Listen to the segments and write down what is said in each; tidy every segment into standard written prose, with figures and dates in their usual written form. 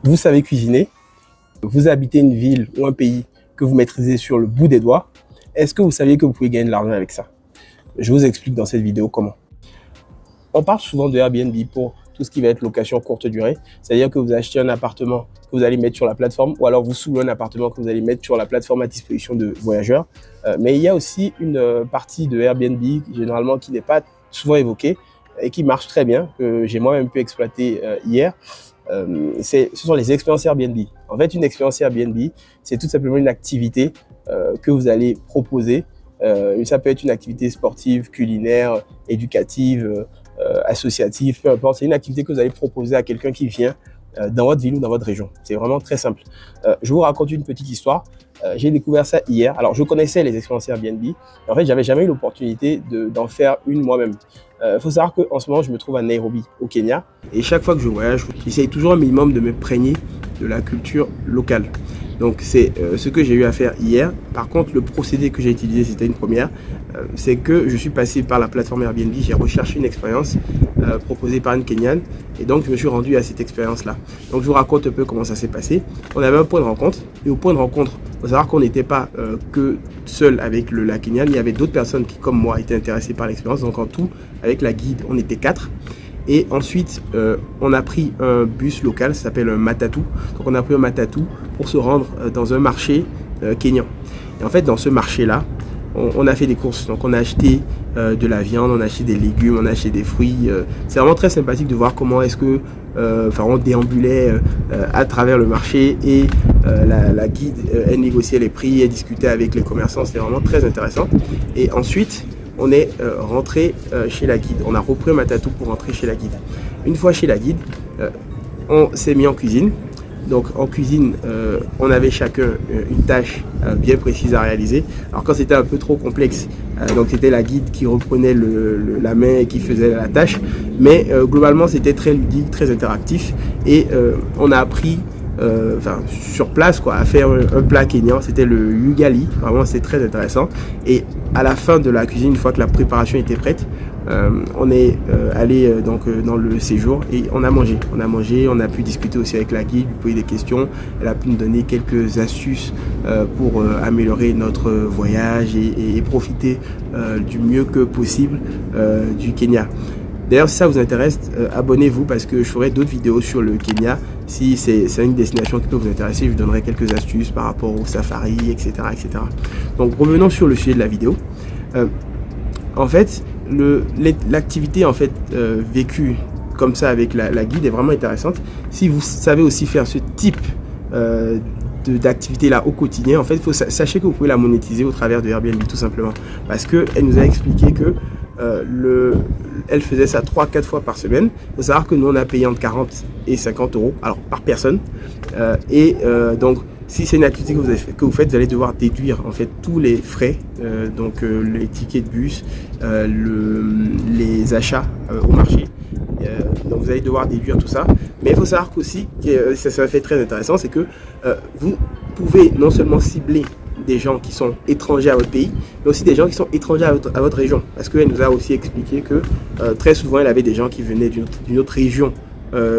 Vous savez cuisiner, vous habitez une ville ou un pays que vous maîtrisez sur le bout des doigts. Est-ce que vous saviez que vous pouvez gagner de l'argent avec ça? Je vous explique dans cette vidéo comment. On parle souvent de Airbnb pour tout ce qui va être location courte durée, c'est-à-dire que vous achetez un appartement que vous allez mettre sur la plateforme ou alors vous sous-louez un appartement que vous allez mettre sur la plateforme à disposition de voyageurs. Mais il y a aussi une partie de Airbnb généralement qui n'est pas souvent évoquée et qui marche très bien, que j'ai moi-même pu exploiter hier. Ce sont les expériences Airbnb. En fait, une expérience Airbnb, c'est tout simplement une activité que vous allez proposer. Ça peut être une activité sportive, culinaire, éducative, associative, peu importe. C'est une activité que vous allez proposer à quelqu'un qui vient dans votre ville ou dans votre région. C'est vraiment très simple. Je vous raconte une petite histoire. J'ai découvert ça hier. Alors, je connaissais les expériences Airbnb. Mais en fait, j'avais jamais eu l'opportunité d'en faire une moi-même. Faut savoir qu'en ce moment, je me trouve à Nairobi, au Kenya. Et chaque fois que je voyage, j'essaye toujours un minimum de me imprégner de la culture locale. Donc, c'est ce que j'ai eu à faire hier. Par contre, le procédé que j'ai utilisé, c'était une première. C'est que je suis passé par la plateforme Airbnb. J'ai recherché une expérience proposée par une Kenyane. Et donc, je me suis rendu à cette expérience-là. Donc, je vous raconte un peu comment ça s'est passé. On avait un point de rencontre. Et au point de rencontre, il faut savoir qu'on n'était pas que seul avec la Kenyane. Il y avait d'autres personnes qui, comme moi, étaient intéressées par l'expérience. Donc, en tout, avec la guide, on était 4. Et ensuite, on a pris un bus local, ça s'appelle un matatu. Donc, on a pris un matatu pour se rendre dans un marché kényan. Et en fait, dans ce marché-là, on a fait des courses. Donc, on a acheté de la viande, on a acheté des légumes, on a acheté des fruits. C'est vraiment très sympathique de voir comment est-ce que, on déambulait à travers le marché et la guide, elle négociait les prix, elle discutait avec les commerçants. C'était vraiment très intéressant. Et ensuite, on est rentré chez la guide. On a repris un matatu pour rentrer chez la guide. Une fois chez la guide, on s'est mis en cuisine. Donc en cuisine, on avait chacun une tâche bien précise à réaliser. Alors quand c'était un peu trop complexe, donc c'était la guide qui reprenait la main et qui faisait la tâche. Mais globalement, c'était très ludique, très interactif. Et on a appris sur place à faire un plat kényan. C'était le ugali. Vraiment, c'était très intéressant. Et à la fin de la cuisine, une fois que la préparation était prête, on est allé dans le séjour et on a mangé. On a pu discuter aussi avec la guide, lui poser des questions. Elle a pu nous donner quelques astuces pour améliorer notre voyage et profiter du mieux que possible du Kenya. D'ailleurs, si ça vous intéresse, abonnez-vous parce que je ferai d'autres vidéos sur le Kenya. Si c'est une destination qui peut vous intéresser, je vous donnerai quelques astuces par rapport au safari, etc., etc. Donc, revenons sur le sujet de la vidéo. En fait, l'activité vécue comme ça avec la guide est vraiment intéressante. Si vous savez aussi faire ce type d'activité là au quotidien, en fait, sachez que vous pouvez la monétiser au travers de Airbnb tout simplement. Parce qu'elle nous a expliqué que elle faisait ça 3-4 fois par semaine. Il faut savoir que nous on a payé entre 40 et 50 euros alors par personne. Donc si c'est une activité que vous faites, vous allez devoir déduire en fait tous les frais, les tickets de bus, les achats au marché. Donc vous allez devoir déduire tout ça. Mais il faut savoir qu'aussi, ça fait très intéressant, c'est que vous pouvez non seulement cibler des gens qui sont étrangers à votre pays, mais aussi des gens qui sont étrangers à votre région. Parce qu'elle nous a aussi expliqué que très souvent, elle avait des gens qui venaient d'une autre région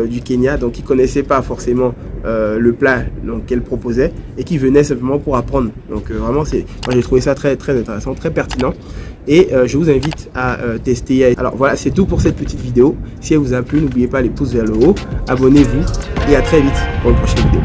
du Kenya, donc qui ne connaissaient pas forcément le plat qu'elle proposait et qui venaient simplement pour apprendre. Donc vraiment, moi j'ai trouvé ça très, très intéressant, très pertinent. Et je vous invite à tester. Alors voilà, c'est tout pour cette petite vidéo. Si elle vous a plu, n'oubliez pas les pouces vers le haut, abonnez-vous et à très vite pour une prochaine vidéo.